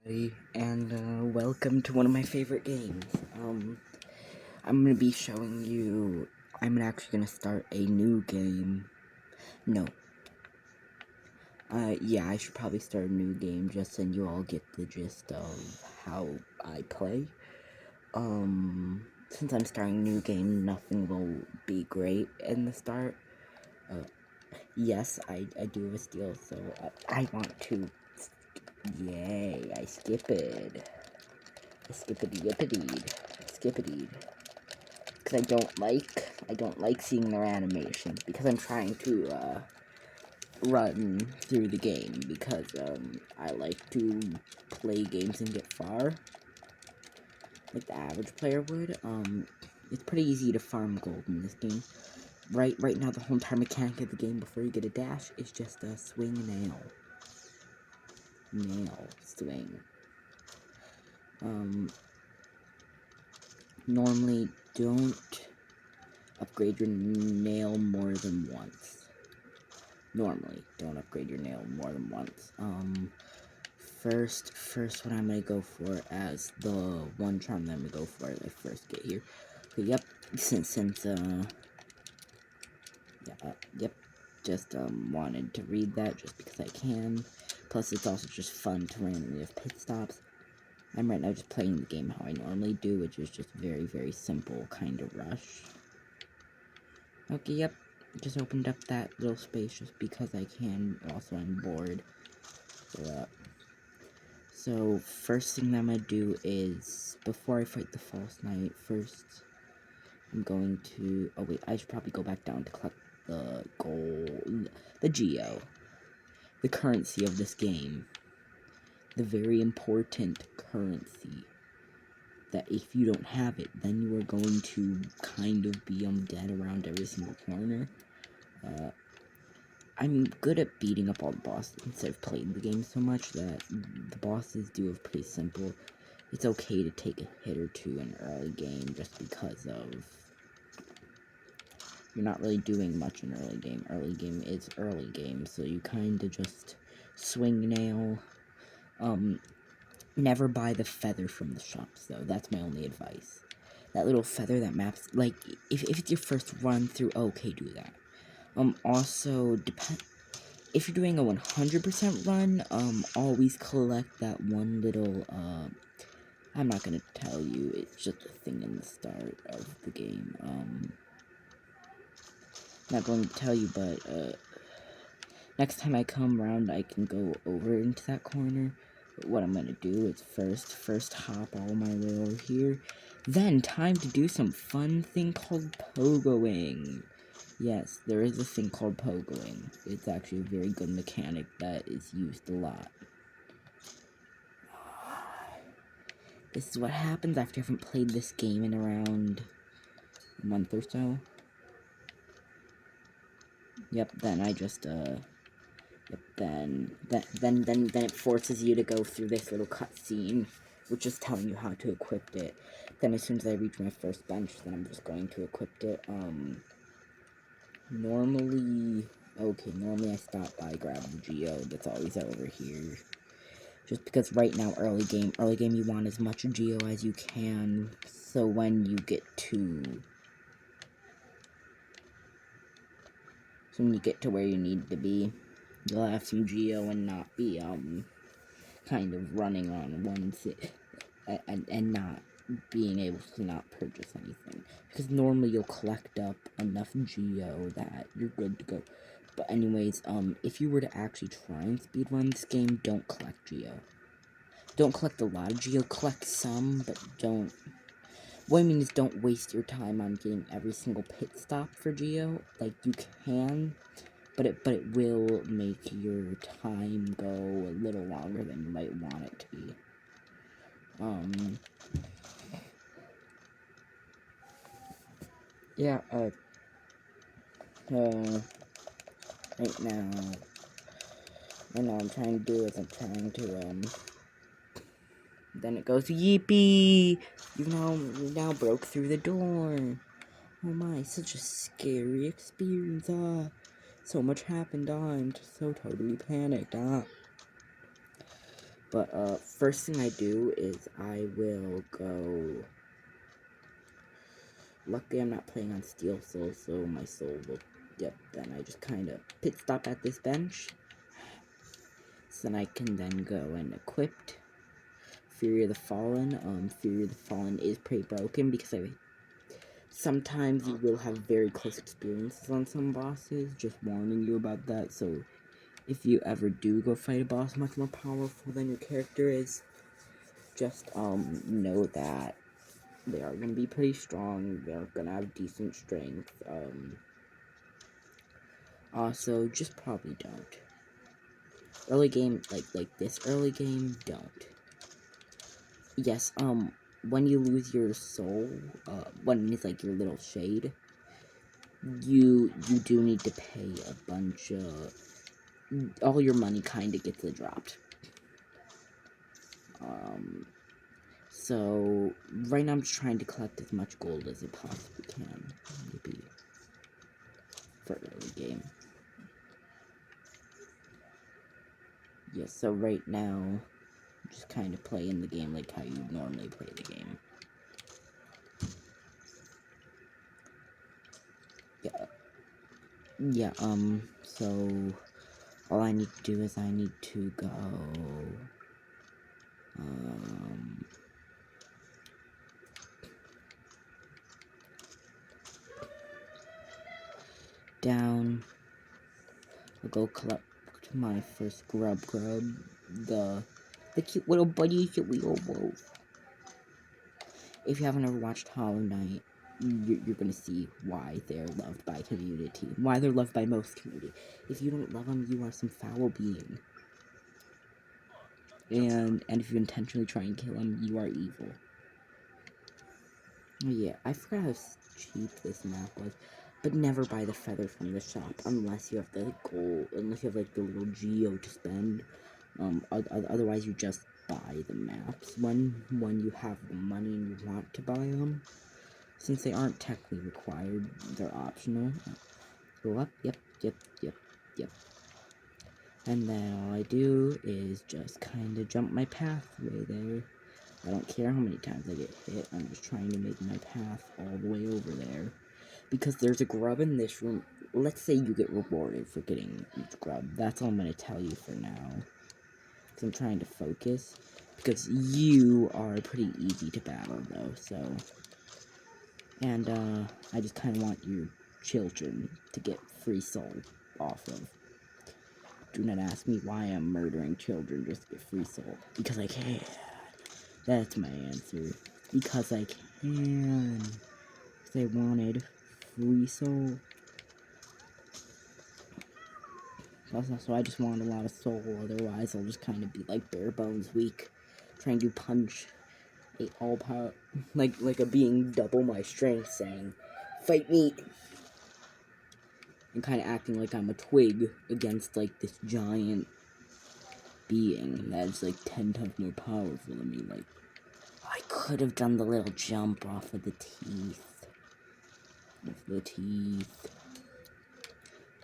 And welcome to one of my favorite games. I'm gonna be showing you. I'm actually gonna start a new game. No. Yeah, I should probably start a new game just so you all get the gist of how I play. Since I'm starting a new game, nothing will be great in the start. Yes, I do have a steal, so I want to. Yay! I skipped. Skippity. Because I don't like seeing their animations, because I'm trying to, run through the game, because, I like to play games and get far, like the average player would. It's pretty easy to farm gold in this game. Right now, the whole entire mechanic of the game before you get a dash is just a swing nail. Swing. Normally don't upgrade your nail more than once. Normally, don't upgrade your nail more than once. First what I'm gonna go for as the one charm that I'm gonna go for as I first get here. But yep, yep, just, wanted to read that just because I can. Plus, it's also just fun to randomly have pit stops. I'm right now just playing the game how I normally do, which is just very, very simple kind of rush. Okay, yep, just opened up that little space just because I can. Also, I'm bored. So, first thing that I'm gonna do is, before I fight the false knight, first, I'm going to, oh wait, I should probably go back down to collect the gold, the Geo, the currency of this game, the very important currency, that if you don't have it, then you are going to kind of be dead around every single corner. I'm good at beating up all the bosses since I've played the game so much that the bosses do have pretty simple. It's okay to take a hit or two in early game just because of you're not really doing much in early game. Early game is early game, so you kind of just swing nail. Never buy the feather from the shops though. That's my only advice. That little feather that maps, like, if it's your first run through, okay, do that. Also, if you're doing a 100% run, always collect that one little, I'm not gonna tell you, it's just a thing in the start of the game, not going to tell you, but, next time I come around, I can go over into that corner. But what I'm gonna do is first hop all my way over here, then time to do some fun thing called pogoing. Yes, there is a thing called pogoing. It's actually a very good mechanic that is used a lot. This is what happens after I haven't played this game in around a month or so. Yep, then I just, yep, then it forces you to go through this little cutscene, which is telling you how to equip it. Then as soon as I reach my first bench, then I'm just going to equip it. Normally I stop by, grab the Geo that's always over here. Just because right now, early game, you want as much Geo as you can, so when you get to where you need to be, you'll have some Geo and not be, kind of running on one and not being able to not purchase anything. Because normally you'll collect up enough Geo that you're good to go. But anyways, if you were to actually try and speedrun this game, don't collect Geo. Don't collect a lot of Geo, collect some, but don't... What I mean is don't waste your time on getting every single pit stop for Geo. Like, you can, but it will make your time go a little longer than you might want it to be. Yeah, right now I'm trying to do is I'm trying to, then it goes, yippee! You now broke through the door. Oh my, such a scary experience, so much happened, I'm just so totally panicked, But first thing I do is I will go. Luckily, I'm not playing on Steel Soul, so my soul will. Yep. Then I just kind of pit stop at this bench. So then I can then go and equip Fury of the Fallen. Fury of the Fallen is pretty broken because sometimes you will have very close experiences on some bosses. Just warning you about that. So if you ever do go fight a boss much more powerful than your character is, just know that they are going to be pretty strong. They're going to have decent strength. Also, just probably don't. Early game, like this early game, don't. Yes, when you lose your soul, when it's like your little shade, you do need to pay a bunch of, all your money kind of gets dropped. So right now I'm just trying to collect as much gold as I possibly can, maybe, for early game. Yeah, so right now, just kind of playing the game like how you normally play the game. Yeah, so all I need to do is I need to go, down, I'll go collect my first grub, the cute little buddies that we all love. If you haven't ever watched Hollow Knight, you're gonna see why they're loved by community, why they're loved by most community. If you don't love them, you are some foul being. And if you intentionally try and kill them, you are evil. Yeah, I forgot how cheap this map was, but never buy the feather from the shop unless you have the gold, unless you have like the little geo to spend. Otherwise you just buy the maps when you have the money and you want to buy them. Since they aren't technically required, they're optional. Go up, yep. And then all I do is just kind of jump my pathway there. I don't care how many times I get hit, I'm just trying to make my path all the way over there. Because there's a grub in this room. Let's say you get rewarded for getting each grub. That's all I'm going to tell you for now. Because I'm trying to focus. Because you are pretty easy to battle, though, so... And, I just kind of want your children to get free soul off of. Do not ask me why I'm murdering children just to get free soul. Because I can. That's my answer. Because I can. Because I wanted free soul. So I just want a lot of soul, otherwise I'll just kind of be like bare bones weak. Trying to punch a all power, like a being double my strength saying, "Fight me!" And kind of acting like I'm a twig against like this giant being that's like 10 times more powerful than me. Like, I could have done the little jump off of the teeth.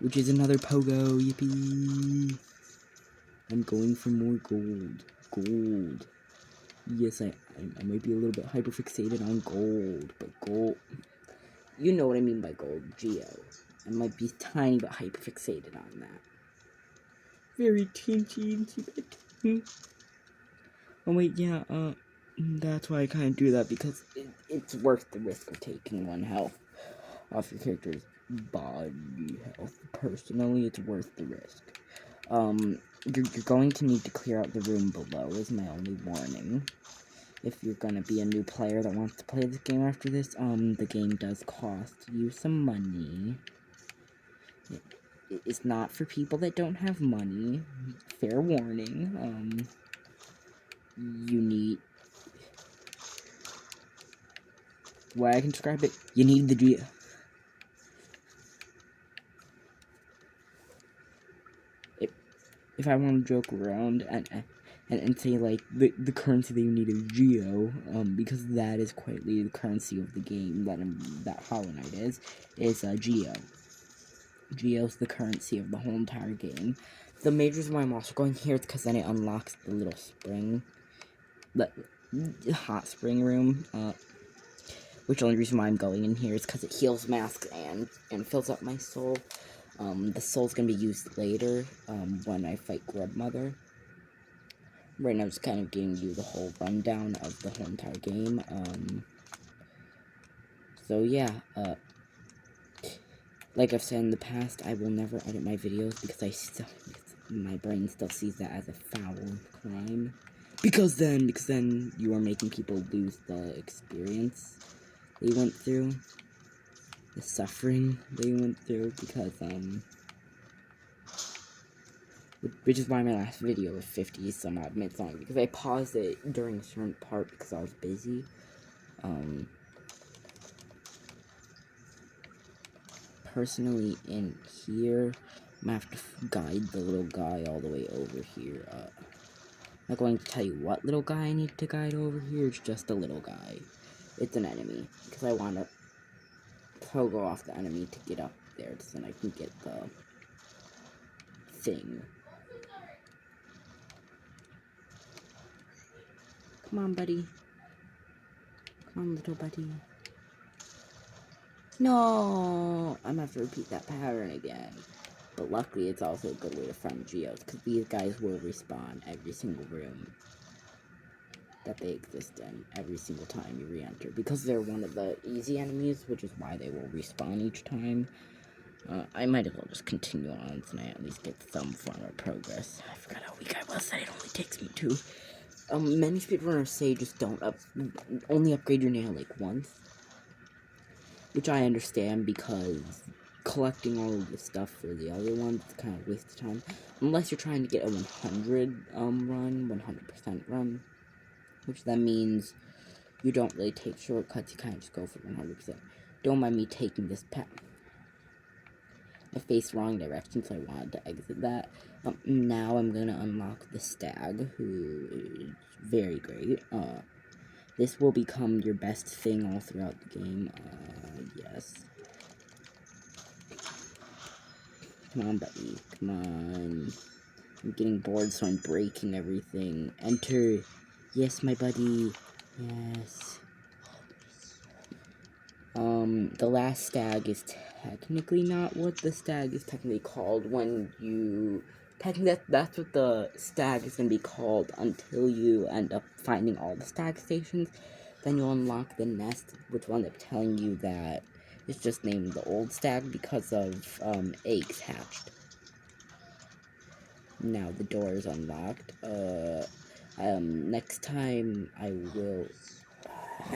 Which is another pogo, yippee! I'm going for more gold. Yes, I might be a little bit hyperfixated on gold, but gold... You know what I mean by gold, Geo. I might be tiny but hyperfixated on that. Very teensy bit. Oh wait, yeah, that's why I kind of do that, because it's worth the risk of taking 1 health off your character's body health. Personally, it's worth the risk. You're going to need to clear out the room below, is my only warning. If you're gonna be a new player that wants to play this game after this, the game does cost you some money. It's not for people that don't have money. Fair warning. You need... Way I can describe it, you need the Geo. If I want to joke around and say, like, the currency that you need is Geo, because that is quite the currency of the game, that Hollow Knight is Geo. Geo's the currency of the whole entire game. The major reason why I'm also going here is because then it unlocks the little spring, the hot spring room, which the only reason why I'm going in here is because it heals masks and fills up my soul. The soul's gonna be used later, when I fight Grub Mother. Right now, I'm just kind of giving you the whole rundown of the whole entire game, so yeah, like I've said in the past, I will never edit my videos because my brain still sees that as a foul crime. Because then you are making people lose the experience they went through, the suffering they went through, because, which is why my last video was 50 some odd minutes long, because I paused it during a certain part because I was busy. Personally, in here, I'm gonna have to guide the little guy all the way over here. I'm not going to tell you what little guy I need to guide over here, it's just a little guy. It's an enemy, because I want to toggle off the enemy to get up there, so then I can get the thing. Come on, buddy. Come on, little buddy. No! I'm gonna have to repeat that pattern again. But luckily, it's also a good way to farm geos, because these guys will respawn every single room that they exist in, every single time you re-enter. Because they're one of the easy enemies, which is why they will respawn each time. I might as well just continue on, so I at least get some form of progress. I forgot how weak I was, that it only takes me 2. Many speedrunners say just only upgrade your nail like once. Which I understand, because collecting all of the stuff for the other ones is kind of a waste of time. Unless you're trying to get a 100 100% run. Which then means you don't really take shortcuts, you kind of just go for 100%. Don't mind me taking this path. I faced the wrong direction, so I wanted to exit that. Now I'm gonna unlock the stag, who is very great. This will become your best thing all throughout the game. Yes. Come on, buddy. Come on. I'm getting bored, so I'm breaking everything. Enter. Yes, my buddy. Yes. The last stag is technically not what the stag is technically called when you... Technically, that's what the stag is going to be called until you end up finding all the stag stations. Then you'll unlock the nest, which will end up telling you that it's just named the old stag because of, eggs hatched. Now the door is unlocked. Next time I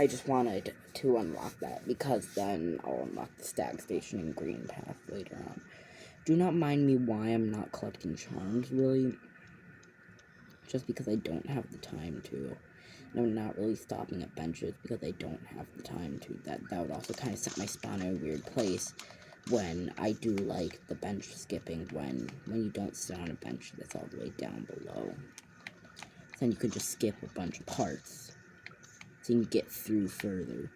just wanted to unlock that, because then I'll unlock the stag station in Green Path later on. Do not mind me why I'm not collecting charms, really. Just because I don't have the time to. And I'm not really stopping at benches because I don't have the time to. That would also kind of set my spawn in a weird place when I do like the bench skipping, when you don't sit on a bench that's all the way down below. Then you could just skip a bunch of parts, so you can get through further.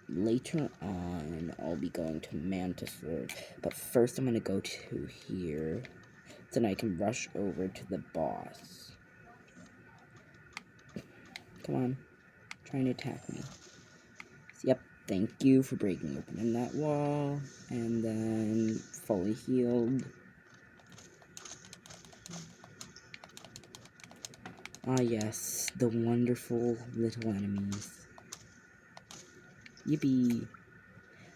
Later on, I'll be going to Mantis Road, but first I'm gonna go to here, so then I can rush over to the boss. Come on, trying to attack me. Yep, thank you for breaking open that wall, and then fully healed. Ah yes, the wonderful little enemies. Yippee!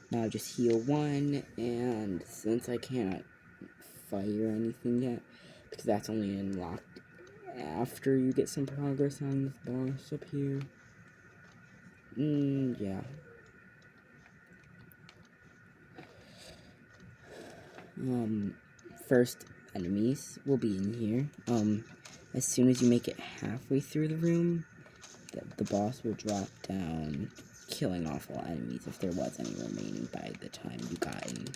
Now just heal 1, and since I can't fire anything yet, because that's only unlocked after you get some progress on this boss up here. Yeah. First enemies will be in here. As soon as you make it halfway through the room, the boss will drop down, killing off all enemies if there was any remaining by the time you got in.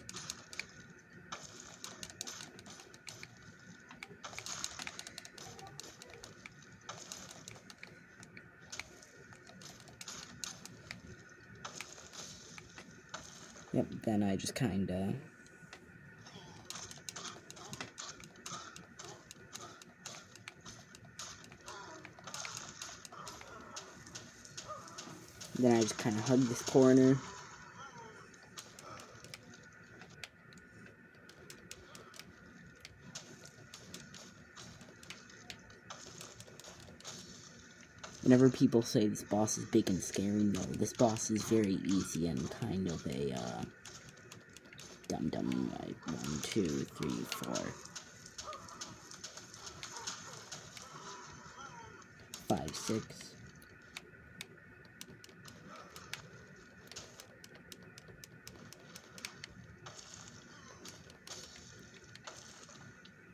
Yep, then I just kinda Then I just kind of hug this corner. Whenever people say this boss is big and scary, no, this boss is very easy and kind of a, dum-dum, like, 1, 2, 3, 4, 5, 6.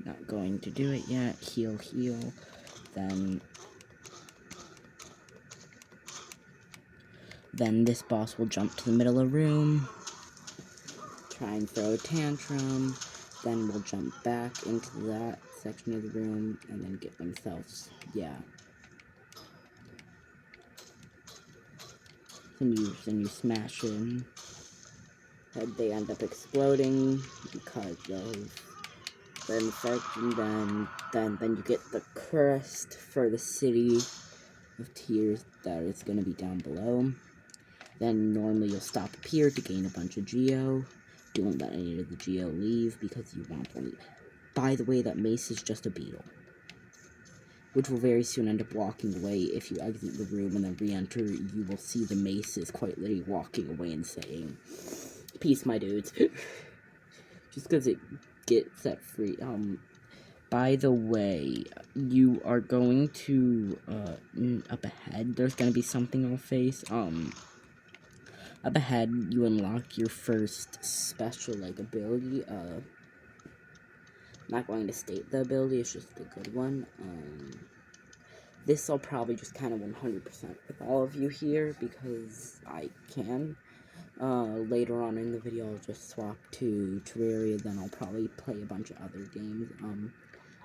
Not going to do it yet. Heal, heal. Then this boss will jump to the middle of the room, try and throw a tantrum, then we'll jump back into that section of the room, and then get themselves, yeah. Then you smash in. They end up exploding because of the infection. Then you get the crest for the city of tears that is going to be down below. Then normally you'll stop up here to gain a bunch of Geo. You won't let any of the Geo leave because you want them to leave. By the way, that mace is just a beetle, which will very soon end up walking away. If you exit the room and then re-enter, you will see the mace is quite literally walking away and saying, "Peace, my dudes." Just because it gets set free. By the way, you are going to, up ahead, there's gonna be something I'll face. Up ahead, you unlock your first special, like, ability. Not going to state the ability, it's just a good one. This I'll probably just kind of 100% with all of you here, because I can. Later on in the video, I'll just swap to Terraria, then I'll probably play a bunch of other games.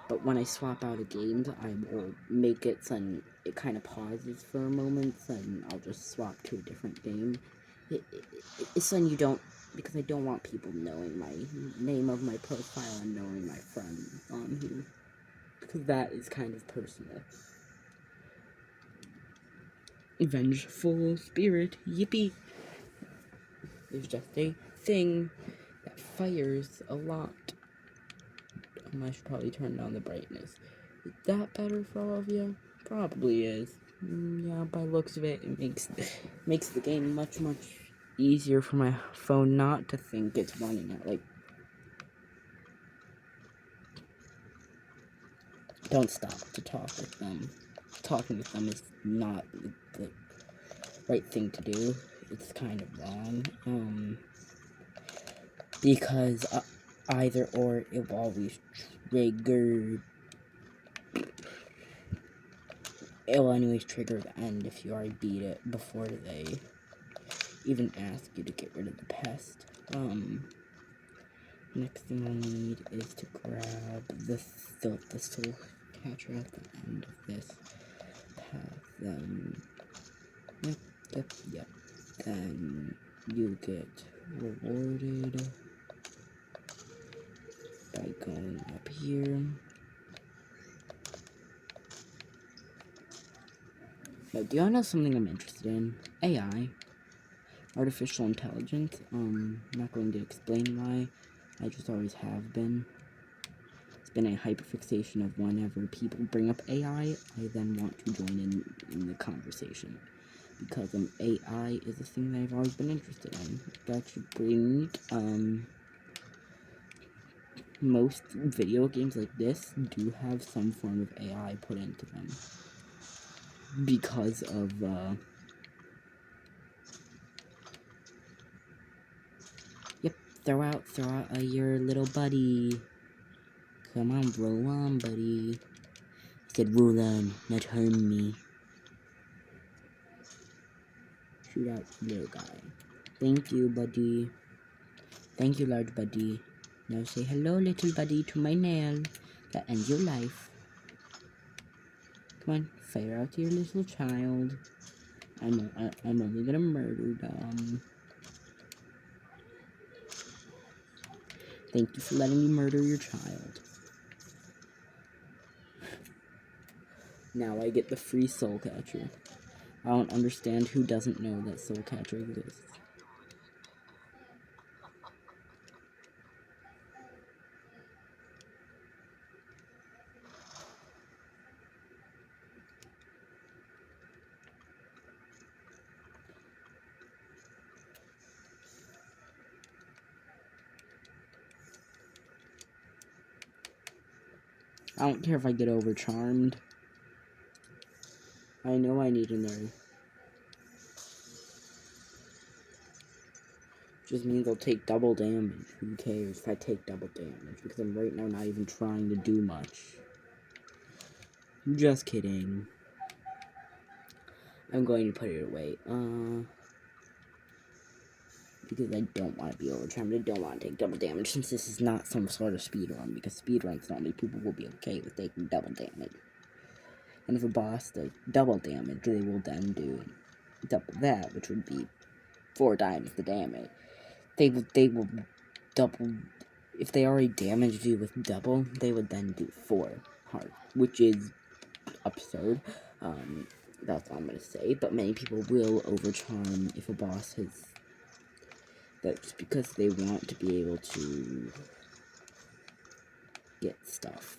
But when I swap out of games, I will make it so it kind of pauses for a moment, and I'll just swap to a different game. It's so you don't, because I don't want people knowing my name of my profile and knowing my friends on here, because that is kind of personal. Vengeful spirit, yippee! There's just a thing that fires a lot. I should probably turn down the brightness. Is that better for all of you? Probably is. Yeah, by looks of it, it makes the game much easier for my phone not to think it's running at, like... Don't stop to talk with them. Talking with them is not the right thing to do. It's kind of wrong. Because either or, it will always trigger... It will anyways trigger the end if you already beat it before they even ask you to get rid of the pest. Next thing I'll need is to grab the soul catcher at the end of this path. Then, yep. Then you get rewarded by going up here. Now, do y'all know something I'm interested in? AI. Artificial intelligence. I'm not going to explain why. I just always have been. It's been a hyperfixation of whenever people bring up AI, I then want to join in the conversation. Because AI is a thing that I've always been interested in. That should bring, most video games like this do have some form of AI put into them. Because of, Yep, throw out your little buddy. Come on, roll on, buddy. I said roll on, not harm me. Shoot out little guy. Thank you, buddy. Thank you, large buddy. Now say hello, little buddy, to my nail. That ends your life. Come on, fire out to your little child. I'm only gonna murder them. Thank you for letting me murder your child. Now I get the free soul catcher. I don't understand who doesn't know that Soul Catcher exists. I don't care if I get overcharmed. I know I need another. Just means I'll take double damage. Who cares if I take double damage? Because I'm right now not even trying to do much. Just kidding. I'm going to put it away. Because I don't want to be overcharmed. I don't want to take double damage since this is not some sort of speedrun. Because speedruns normally people will be okay with taking double damage. And if a boss does double damage, they will then do double that, which would be 4 times the damage. They will double. If they already damaged you with double, they would then do 4 heart, which is absurd. That's all I'm gonna say. But many people will overcharm if a boss has. That's because they want to be able to get stuff.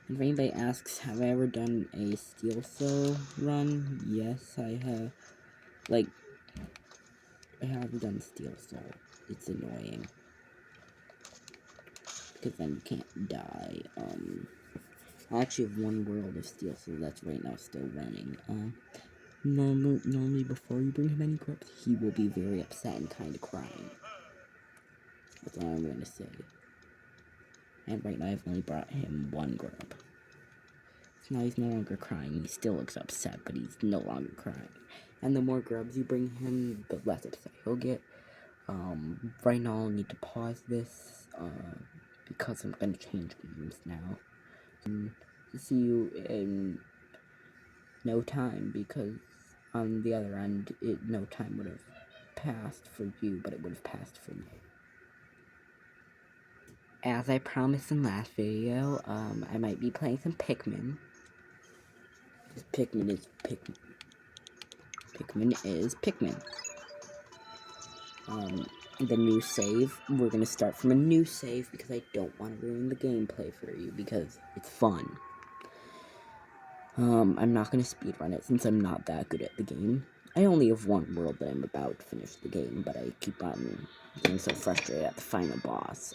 And if anybody asks, have I ever done a Steel Cell run? Yes, I have. Like, I have done Steel Cell. It's annoying. Because then you can't die. I actually have one world of Steel Cell that's right now still running. Normally before you bring him any grubs, he will be very upset and kind of crying. That's all I'm going to say. And right now I've only brought him 1 grub. So now he's no longer crying. He still looks upset, but he's no longer crying. And the more grubs you bring him, the less upset he'll get. Right now I'll need to pause this, because I'm going to change games now. See you in no time, because on the other end, no time would have passed for you, but it would have passed for me. As I promised in last video, I might be playing some Pikmin. Pikmin is Pikmin. Pikmin is Pikmin. The new save, we're gonna start from a new save because I don't want to ruin the gameplay for you because it's fun. I'm not gonna speedrun it since I'm not that good at the game. I only have 1 world that I'm about to finish the game, but I keep on getting so frustrated at the final boss.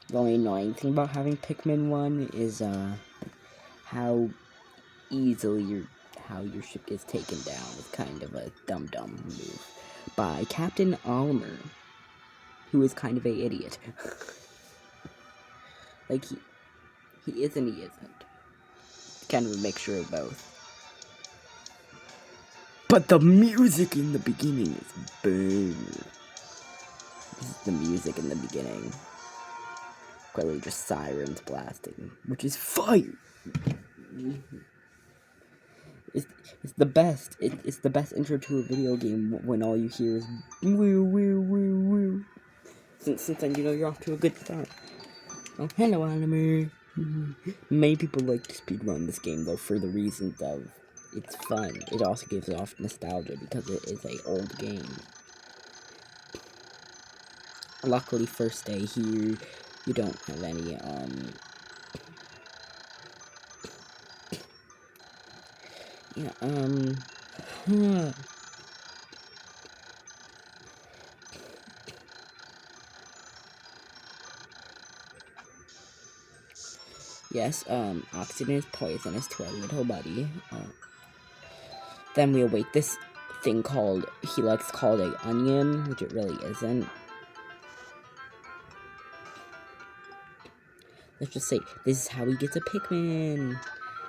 The only annoying thing about having Pikmin 1 is, how easily your ship gets taken down. It's kind of a dumb move by Captain Almer, who is kind of a idiot. Like, he is and he isn't. Kind of a mixture of both. But the music in the beginning is boom. This is the music in the beginning. Clearly just sirens blasting, which is fire. It's the best. It's the best intro to a video game when all you hear is woo woo woo woo. Since then you know you're off to a good start. Oh, hello, Almer. Many people like to speedrun this game though for the reasons of it's fun. It also gives off nostalgia because it is a old game. Luckily, first day here, you don't have any Yes, oxygen is poisonous to our little buddy. Then we await this thing he likes called a onion, which it really isn't. Let's just say, this is how he gets a Pikmin.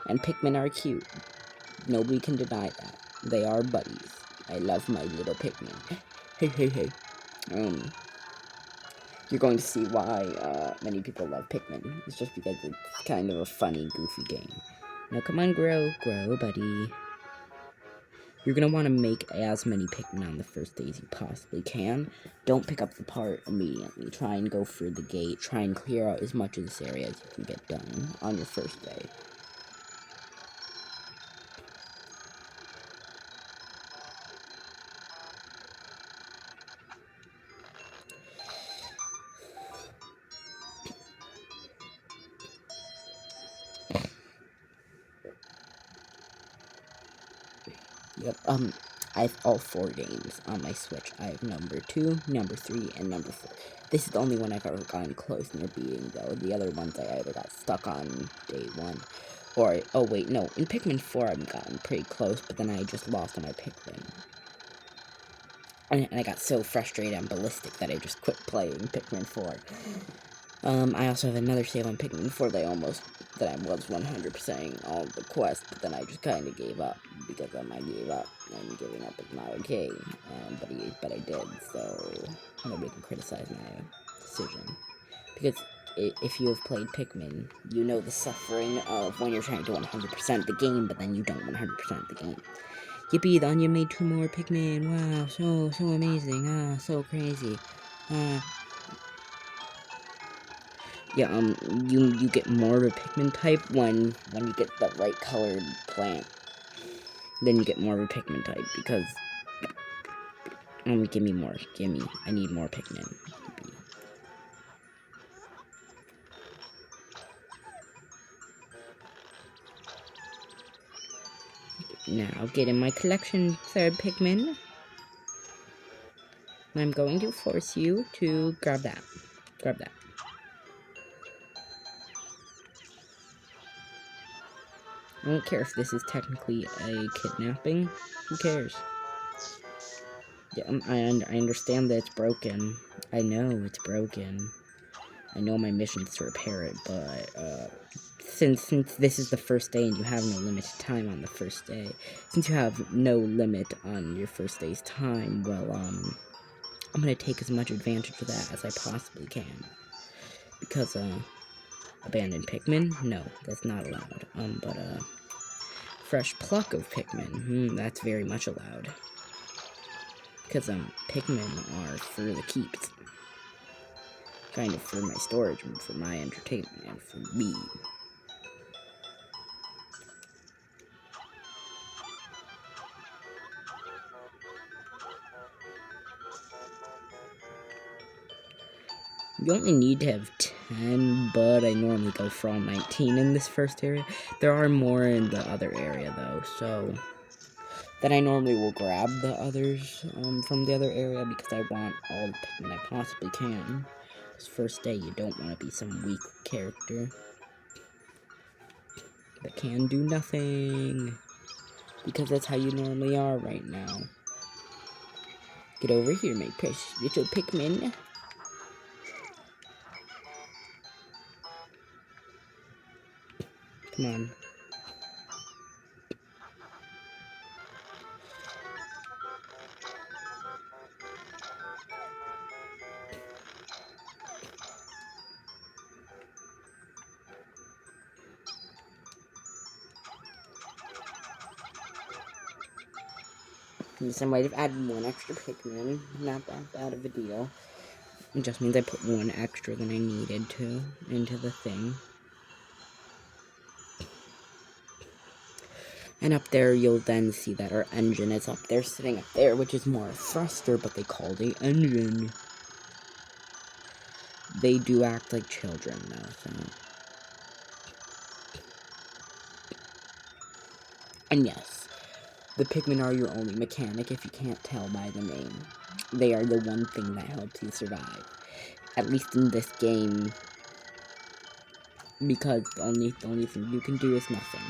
And Pikmin are cute. Nobody can deny that. They are buddies. I love my little Pikmin. Hey. You're going to see why many people love Pikmin. It's just because it's kind of a funny, goofy game. Now come on, grow, buddy. you're going to want to make as many Pikmin on the first day as you possibly can. Don't pick up the part immediately. Try and go through the gate. Try and clear out as much of this area as you can get done on your first day. Yep, I have all 4 games on my Switch. I have number 2, number 3, and number 4. This is the only one I've ever gotten close near beating, though. The other ones I either got stuck on day 1, or, oh wait, no, in Pikmin 4 I've gotten pretty close, but then I just lost on my Pikmin. And I got so frustrated on Ballistic that I just quit playing Pikmin 4. I also have another save on Pikmin 4 that I was 100%ing all the quests, but then I just kind of gave up, because I gave up, and giving up is not okay, but I did, so nobody can criticize my decision. Because if you have played Pikmin, you know the suffering of when you're trying to 100% the game, but then you don't 100% the game. Yippee, the Onion made 2 more Pikmin, wow, so amazing, so crazy, yeah, you get more of a Pikmin type when you get the right colored plant. Then you get more of a Pikmin type, because... give me more. Gimme. I need more Pikmin. Now, get in my collection, third Pikmin. I'm going to force you to grab that. Grab that. I don't care if this is technically a kidnapping. Who cares? Yeah, I understand that it's broken. I know it's broken. I know my mission's to repair it, but, since this is the first day and you have no limited time on the first day, since you have no limit on your first day's time, well, I'm gonna take as much advantage of that as I possibly can. Because, abandoned Pikmin? No, that's not allowed. But, fresh pluck of Pikmin, that's very much allowed. Because, Pikmin are for the keeps. Kind of for my storage and for my entertainment and for me. You only need to have 10, but I normally go for all 19 in this first area. There are more in the other area, though, so... Then I normally will grab the others, from the other area, because I want all the Pikmin I possibly can. This first day, you don't want to be some weak character that can do nothing. Because that's how you normally are right now. Get over here, my precious little Pikmin. Come on. Yes, I might have added 1 extra Pikmin. Not that bad of a deal. It just means I put 1 extra than I needed to into the thing. And up there, you'll then see that our engine is up there, sitting up there, which is more a thruster, but they call it an engine. They do act like children, though, so... And yes, the Pikmin are your only mechanic if you can't tell by the name. They are the one thing that helps you survive. At least in this game, because the only thing you can do is nothing.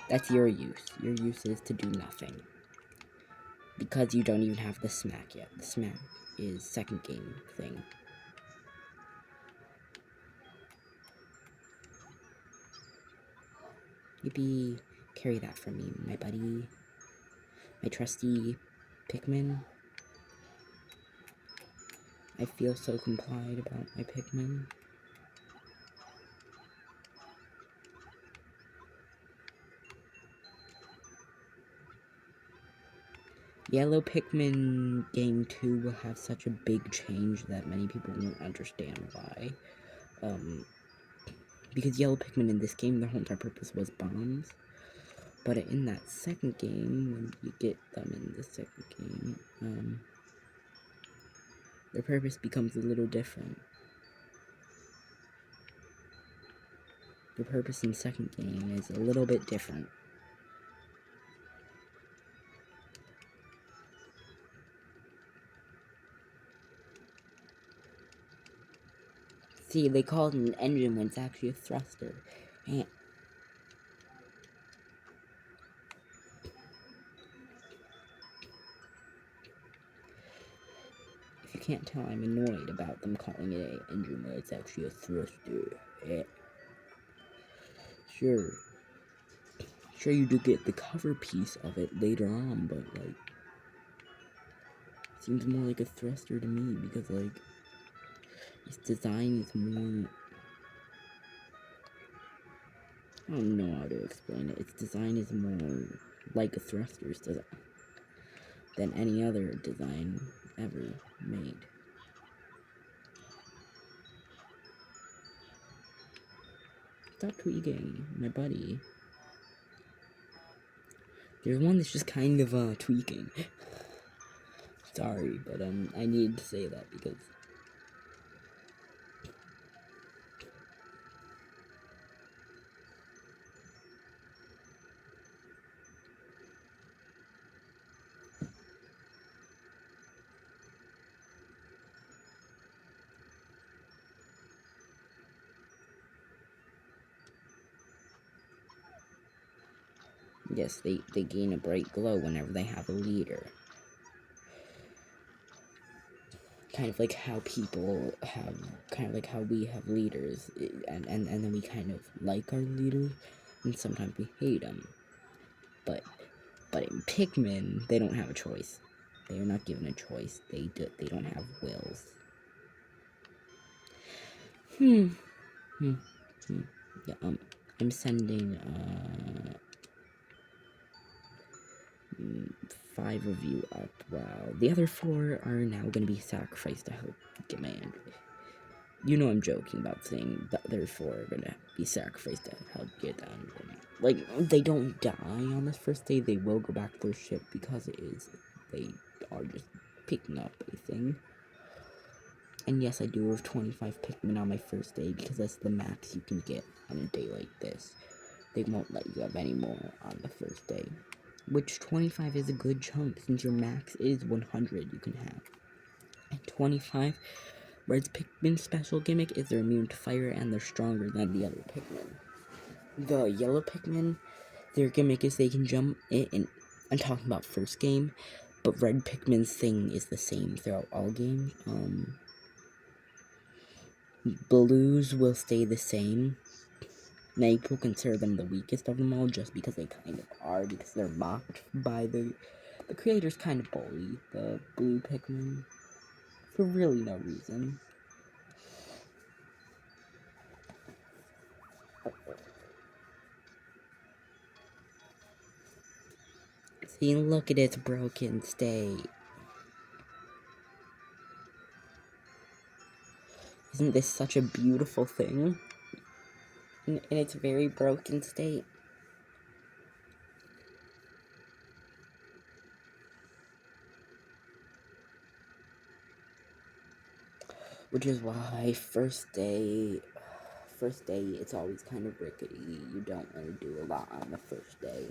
That's your use. Your use is to do nothing. Because you don't even have the smack yet. The smack is second game thing. Yippee. Carry that for me, my buddy. My trusty Pikmin. I feel so complied about my Pikmin. Yellow Pikmin Game 2 will have such a big change that many people won't understand why. Because Yellow Pikmin in this game, their whole entire purpose was bombs. But in that second game, when you get them in the second game, their purpose becomes a little different. Their purpose in the second game is a little bit different. See, they call it an engine when it's actually a thruster. And if you can't tell, I'm annoyed about them calling it an engine when it's actually a thruster. Sure, you do get the cover piece of it later on, but, like, it seems more like a thruster to me, because, like, its design is more... I don't know how to explain it. Its design is more like a thruster's design than any other design ever made. Stop tweaking, my buddy. There's one that's just kind of, tweaking. Sorry, but, I need to say that because... Yes, they gain a bright glow whenever they have a leader. Kind of like how people have, kind of like how we have leaders, and then we kind of like our leaders, and sometimes we hate them. But in Pikmin, they don't have a choice. They are not given a choice. They don't have wills. Yeah, I'm sending, 5 of you up, while the other 4 are now gonna be sacrificed to help get my Android. You know I'm joking about saying the other 4 are gonna be sacrificed to help get the Android. Like, they don't die on this first day, they will go back to their ship because they are just picking up a thing. And yes, I do have 25 Pikmin on my first day because that's the max you can get on a day like this. They won't let you have any more on the first day. Which 25 is a good chunk since your max is 100 you can have. And 25, Red's Pikmin special gimmick is they're immune to fire and they're stronger than the other Pikmin. The yellow Pikmin, their gimmick is they can jump in. I'm talking about first game, but Red Pikmin's thing is the same throughout all games. Blues will stay the same. Now you can consider them the weakest of them all just because they kind of are, because they're mocked by the creators kind of bully the blue Pikmin for really no reason. See, look at its broken state. Isn't this such a beautiful thing? In its very broken state. Which is why first day, it's always kind of rickety. You don't want to do a lot on the first day.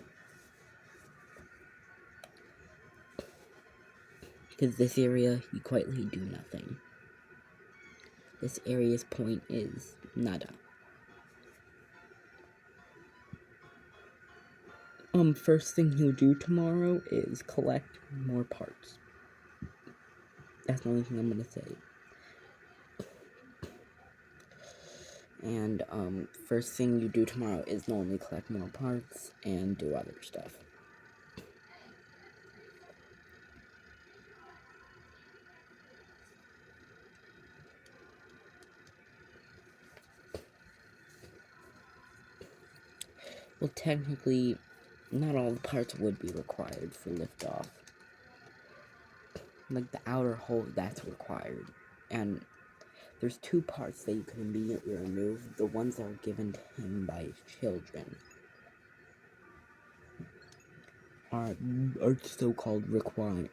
Because this area, you quietly do nothing. This area's point is nada. First thing he'll do tomorrow is collect more parts. That's the only thing I'm gonna say. And, first thing you do tomorrow is normally collect more parts and do other stuff. Well, technically, not all the parts would be required for liftoff. like the outer hole, that's required. And there's 2 parts that you can immediately remove, the ones that are given to him by his children. Are so-called required.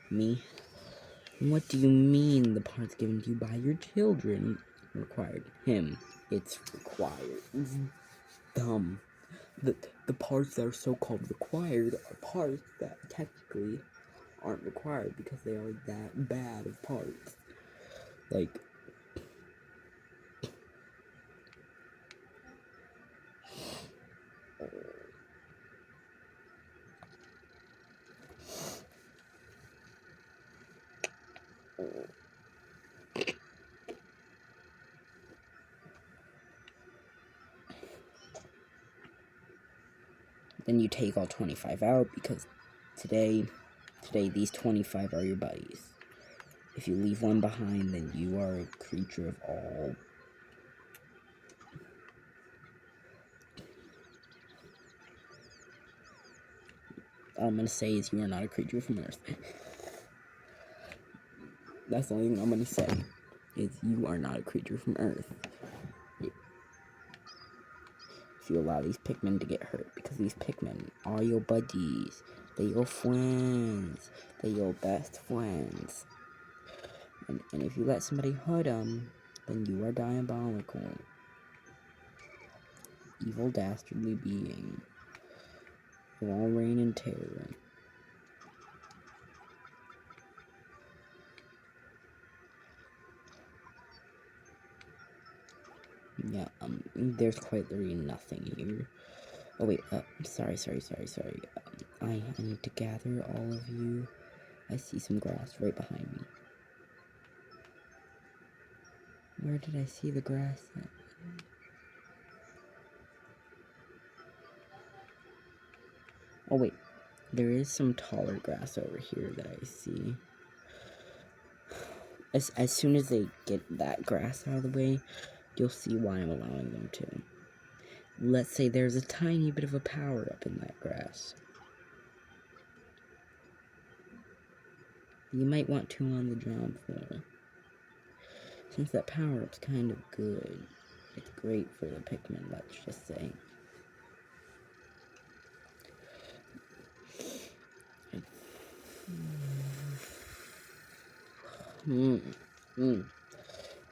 Me? What do you mean the parts given to you by your children required him? It's required. It's dumb. The parts that are so-called required are parts that technically aren't required because they are that bad of parts. Like, then you take all 25 out because today these 25 are your buddies. If you leave one behind, then you are a creature of all. All I'm gonna say is you are not a creature from Earth. That's the only thing I'm gonna say. Is you are not a creature from Earth. If you allow these Pikmin to get hurt, because these Pikmin are your buddies. They're your friends. They're your best friends. And if you let somebody hurt them, then you are diabolical. Evil, dastardly being. Of all reign and terror. Yeah, there's quite literally nothing here. Oh wait, sorry. I need to gather all of you. I see some grass right behind me. Where did I see the grass at? Oh wait, there is some taller grass over here that I see. As soon as they get that grass out of the way, you'll see why I'm allowing them to. Let's say there's a tiny bit of a power up in that grass. You might want 2 on the job for. Since that power up's kind of good. It's great for the Pikmin, let's just say.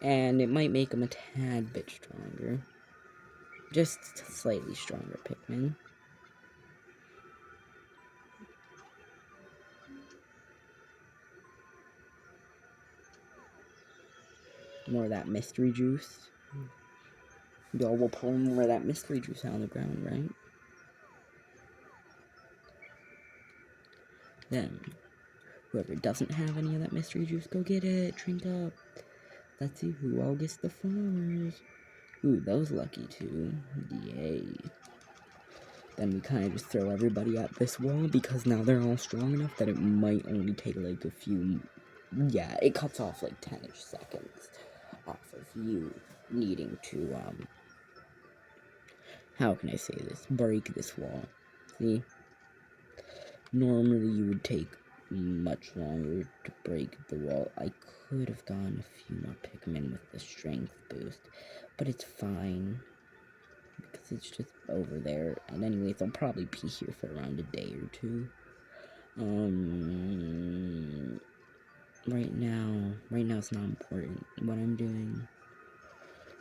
And it might make them a tad bit stronger. Just slightly stronger Pikmin. More of that mystery juice. Y'all will pull more of that mystery juice out on the ground, right? Then, whoever doesn't have any of that mystery juice, go get it. Drink up. Let's see who all gets the flowers. Ooh, those lucky too. Yay. Then we kind of just throw everybody at this wall because now they're all strong enough that it might only take like a few. Yeah, it cuts off like 10-ish seconds off of you needing to, how can I say this? Break this wall. See? Normally you would take much longer to break the wall. I could have gotten a few more Pikmin with the strength boost, but it's fine. Because it's just over there. And anyways, I'll probably be here for around a day or 2. Right now it's not important what I'm doing.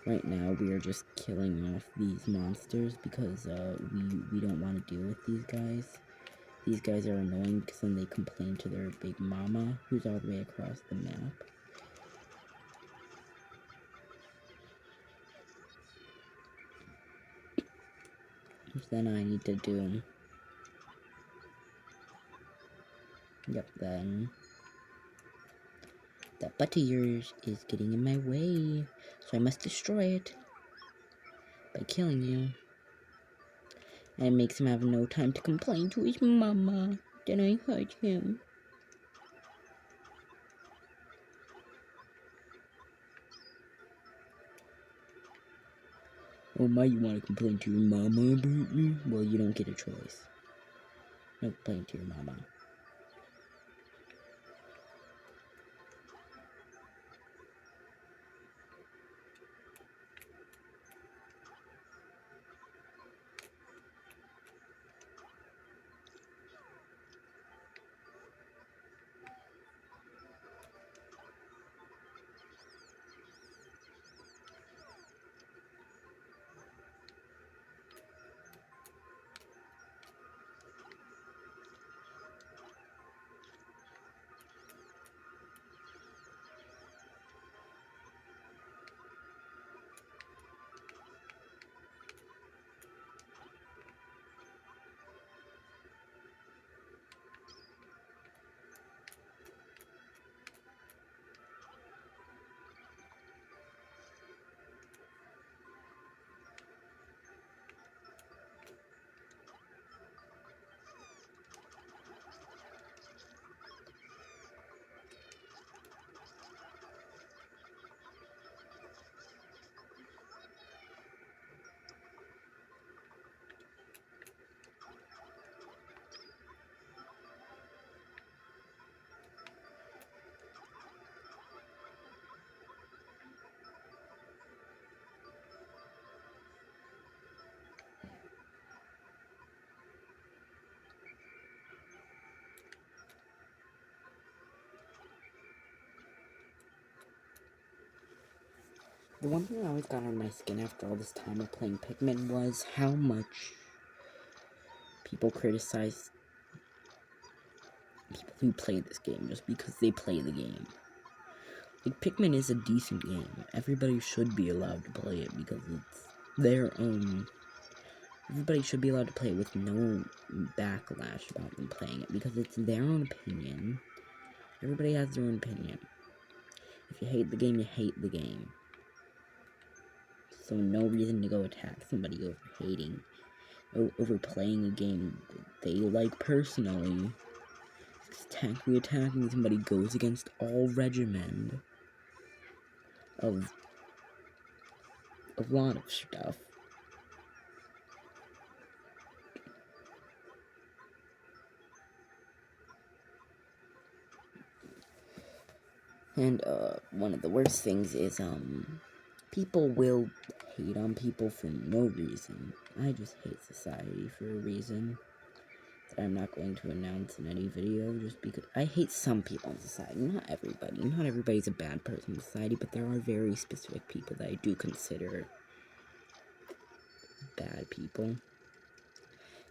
Right now we are just killing off these monsters because we don't want to deal with these guys. These guys are annoying because then they complain to their big mama who's all the way across the map. Which then I need to do. Yep, then that butt of yours is getting in my way, so I must destroy it by killing you. And it makes him have no time to complain to his mama that I hurt him. Oh my, you want to complain to your mama about me? Well, you don't get a choice. No complain to your mama. The one thing I always got on my skin after all this time of playing Pikmin was how much people criticize people who play this game just because they play the game. Like, Pikmin is a decent game. Everybody should be allowed to play it because it's their own. Everybody should be allowed to play it with no backlash about them playing it because it's their own opinion. Everybody has their own opinion. If you hate the game, you hate the game. So no reason to go attack somebody over hating, over playing a game that they like personally. Attacking somebody goes against all regimen of a lot of stuff. And one of the worst things is people will hate on people for no reason. I just hate society for a reason that I'm not going to announce in any video, just because I hate some people in society. Not everybody. Not everybody's a bad person in society, but there are very specific people that I do consider bad people.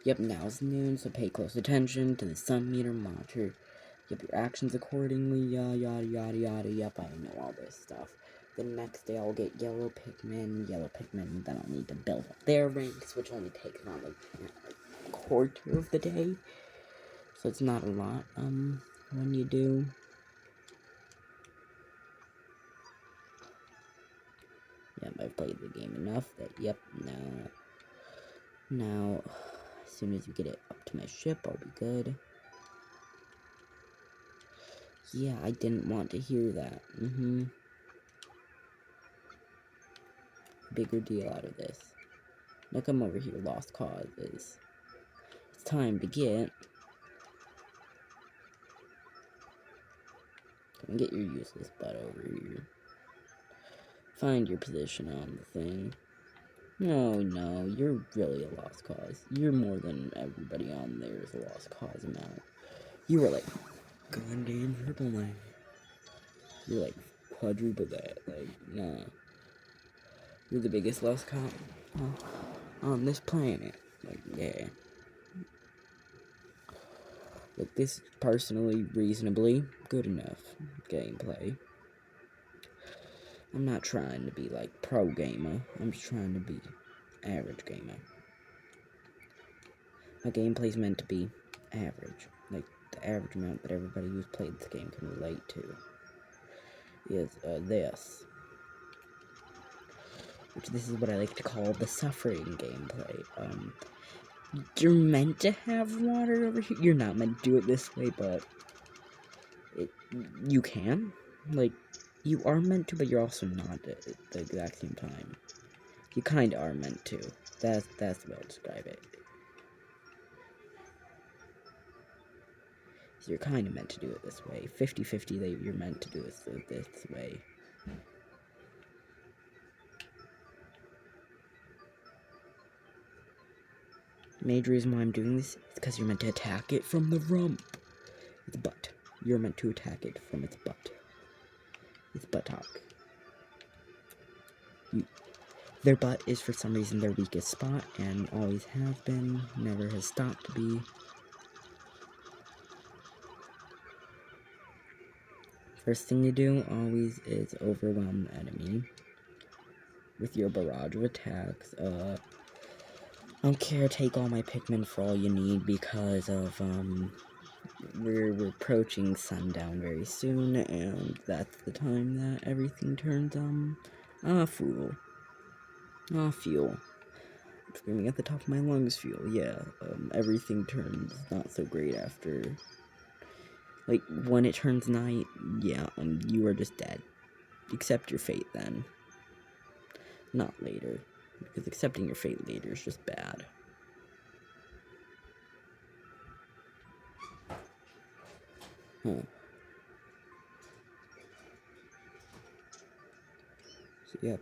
Yep, now's noon, so pay close attention to the sun meter monitor. Yep, your actions accordingly, yada yada yada, yep, I know all this stuff. The next day I'll get yellow Pikmin, then I'll need to build up their ranks, which only takes around like a quarter of the day. So it's not a lot, when you do. Yep, I've played the game enough that, yep, now, as soon as you get it up to my ship, I'll be good. Yeah, I didn't want to hear that. Bigger deal out of this. Now come over here, Lost Causes. It's time to get... Come get your useless butt over here. Find your position on the thing. No, you're really a lost cause. You're more than everybody on there is a lost cause amount. You were like, goddamn triple man. You're like quadruple that. Like, nah. You're the biggest lost cause on this planet. Like, yeah. Like, this is personally reasonably good enough gameplay. I'm not trying to be like pro gamer. I'm just trying to be average gamer. My gameplay's meant to be average. Like, the average amount that everybody who's played this game can relate to is this. Which this is what I like to call the suffering gameplay. You're meant to have water over here. You're not meant to do it this way, but you can. Like, you are meant to, but you're also not at the exact same time. You kind of are meant to. That's the way I'll describe it. So you're kind of meant to do it this way. 50-50 that you're meant to do it this way. Major reason why I'm doing this is because you're meant to attack it from the rump. Its butt. You're meant to attack it from its butt. Its buttock. Their butt is for some reason their weakest spot, and always has been, never has stopped to be. First thing you do always is overwhelm the enemy with your barrage of attacks. I don't care, take all my Pikmin for all you need because of, we're approaching sundown very soon, and that's the time that everything turns, fuel. Fuel. I'm screaming at the top of my lungs, fuel, yeah. Everything turns not so great after, like, when it turns night, yeah, you are just dead. Accept your fate then. Not later. Because accepting your fate later is just bad. So, yeah.